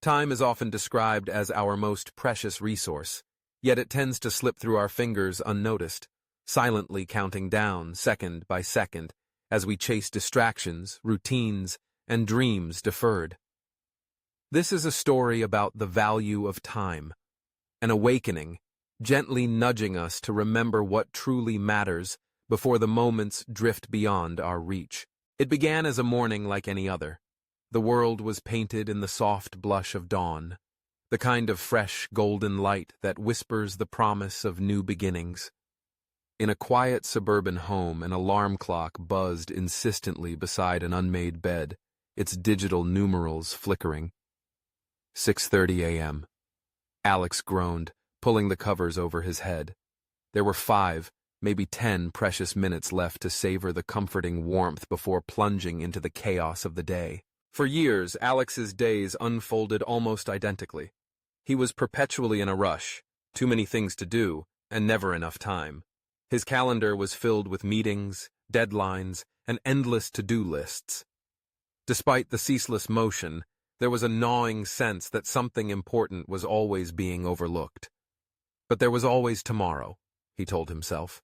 Time is often described as our most precious resource, yet it tends to slip through our fingers unnoticed, silently counting down second by second as we chase distractions, routines, and dreams deferred. This is a story about the value of time, an awakening, gently nudging us to remember what truly matters before the moments drift beyond our reach. It began as a morning like any other. The world was painted in the soft blush of dawn, the kind of fresh, golden light that whispers the promise of new beginnings. In a quiet suburban home, an alarm clock buzzed insistently beside an unmade bed, its digital numerals flickering. 6:30 a.m. Alex groaned, pulling the covers over his head. There were 5, maybe 10 precious minutes left to savor the comforting warmth before plunging into the chaos of the day. For years, Alex's days unfolded almost identically. He was perpetually in a rush, too many things to do, and never enough time. His calendar was filled with meetings, deadlines, and endless to-do lists. Despite the ceaseless motion, there was a gnawing sense that something important was always being overlooked. But there was always tomorrow, he told himself.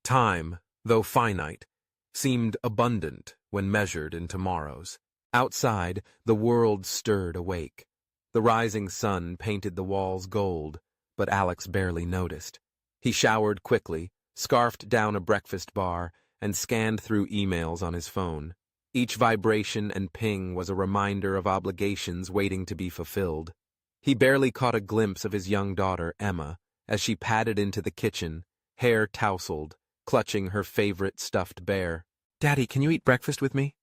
Time, though finite, seemed abundant when measured in tomorrows. Outside, the world stirred awake. The rising sun painted the walls gold, but Alex barely noticed. He showered quickly, scarfed down a breakfast bar, and scanned through emails on his phone. Each vibration and ping was a reminder of obligations waiting to be fulfilled. He barely caught a glimpse of his young daughter, Emma, as she padded into the kitchen, hair tousled, clutching her favorite stuffed bear. "Daddy, can you eat breakfast with me?"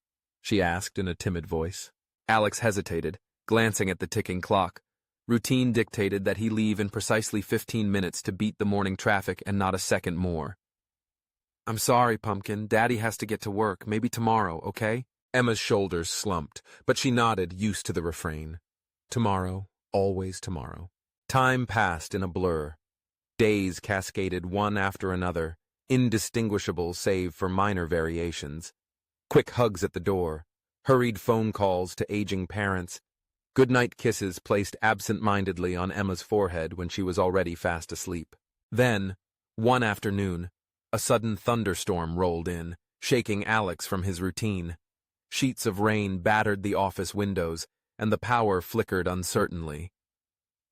she asked in a timid voice. Alex hesitated, glancing at the ticking clock. Routine dictated that he leave in precisely 15 minutes to beat the morning traffic and not a second more. "I'm sorry, Pumpkin. Daddy has to get to work. Maybe tomorrow, okay?" Emma's shoulders slumped, but she nodded, used to the refrain. Tomorrow, always tomorrow. Time passed in a blur. Days cascaded one after another, indistinguishable save for minor variations. Quick hugs at the door, hurried phone calls to aging parents, goodnight kisses placed absent-mindedly on Emma's forehead when she was already fast asleep. Then, one afternoon, a sudden thunderstorm rolled in, shaking Alex from his routine. Sheets of rain battered the office windows, and the power flickered uncertainly.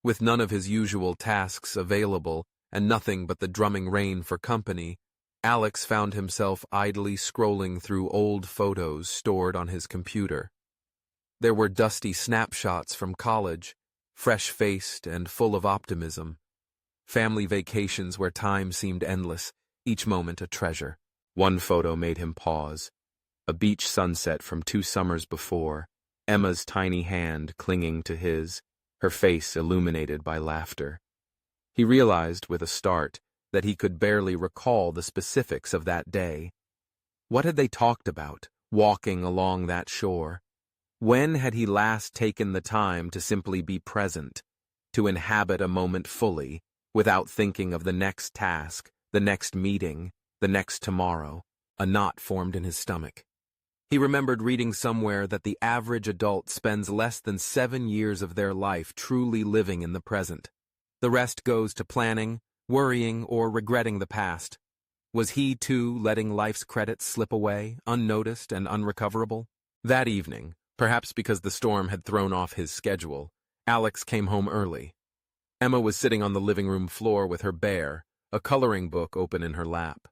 With none of his usual tasks available, and nothing but the drumming rain for company, Alex found himself idly scrolling through old photos stored on his computer. There were dusty snapshots from college, fresh-faced and full of optimism. Family vacations where time seemed endless, each moment a treasure. One photo made him pause. A beach sunset from 2 summers before, Emma's tiny hand clinging to his, her face illuminated by laughter. He realized with a start that he could barely recall the specifics of that day. What had they talked about, walking along that shore? When had he last taken the time to simply be present, to inhabit a moment fully, without thinking of the next task, the next meeting, the next tomorrow? A knot formed in his stomach. He remembered reading somewhere that the average adult spends less than 7 years of their life truly living in the present. The rest goes to planning, worrying, or regretting the past. Was he, too, letting life's credits slip away, unnoticed and unrecoverable? That evening, perhaps because the storm had thrown off his schedule, Alex came home early. Emma was sitting on the living room floor with her bear, a coloring book open in her lap.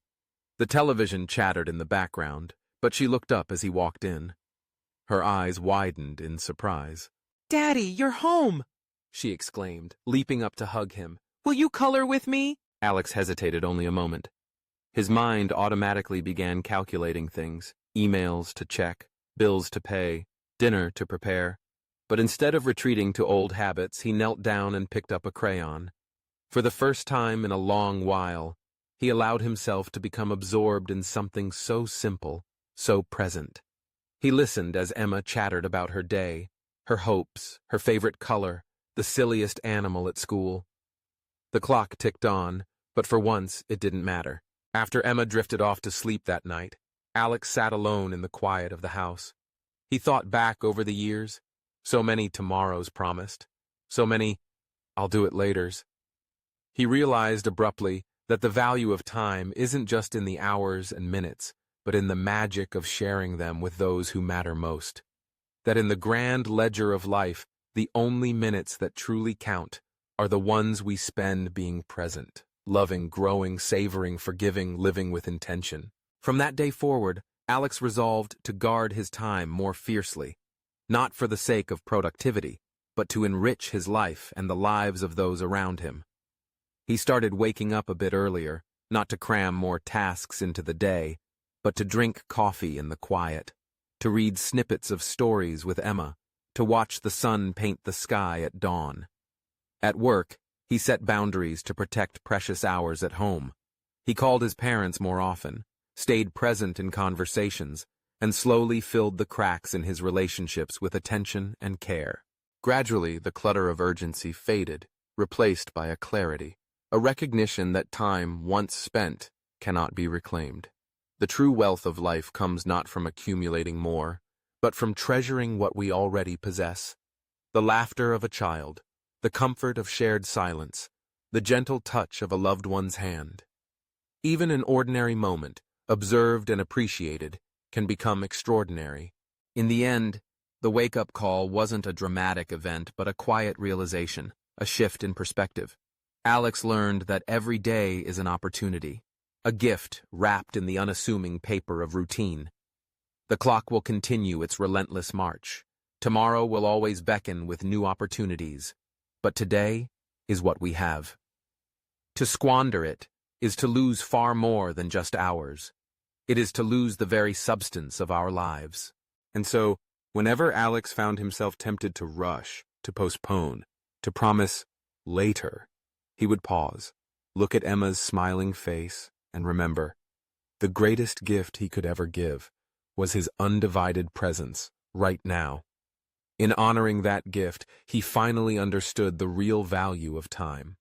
The television chattered in the background, but she looked up as he walked in. Her eyes widened in surprise. "Daddy, you're home!" she exclaimed, leaping up to hug him. "Will you color with me?" Alex hesitated only a moment. His mind automatically began calculating things, emails to check, bills to pay, dinner to prepare. But instead of retreating to old habits, he knelt down and picked up a crayon. For the first time in a long while, he allowed himself to become absorbed in something so simple, so present. He listened as Emma chattered about her day, her hopes, her favorite color, the silliest animal at school. The clock ticked on, but for once it didn't matter. After Emma drifted off to sleep that night, Alex sat alone in the quiet of the house. He thought back over the years, So many tomorrows promised. So many I'll do it laters. He realized abruptly that the value of time isn't just in the hours and minutes, but in the magic of sharing them with those who matter most. That in the grand ledger of life, the only minutes that truly count are the ones we spend being present, loving, growing, savoring, forgiving, living with intention. From that day forward, Alex resolved to guard his time more fiercely, not for the sake of productivity, but to enrich his life and the lives of those around him. He started waking up a bit earlier, not to cram more tasks into the day, but to drink coffee in the quiet, to read snippets of stories with Emma, to watch the sun paint the sky at dawn. At work, he set boundaries to protect precious hours at home. He called his parents more often, stayed present in conversations, and slowly filled the cracks in his relationships with attention and care. Gradually, the clutter of urgency faded, replaced by a clarity, a recognition that time once spent cannot be reclaimed. The true wealth of life comes not from accumulating more, but from treasuring what we already possess. The laughter of a child, the comfort of shared silence, the gentle touch of a loved one's hand. Even an ordinary moment, observed and appreciated, can become extraordinary. In the end, the wake-up call wasn't a dramatic event but a quiet realization, a shift in perspective. Alex learned that every day is an opportunity, a gift wrapped in the unassuming paper of routine. The clock will continue its relentless march. Tomorrow will always beckon with new opportunities. But today is what we have. To squander it is to lose far more than just hours. It is to lose the very substance of our lives. And so, whenever Alex found himself tempted to rush, to postpone, to promise later, he would pause, look at Emma's smiling face, and remember, the greatest gift he could ever give was his undivided presence right now. In honoring that gift, he finally understood the real value of time.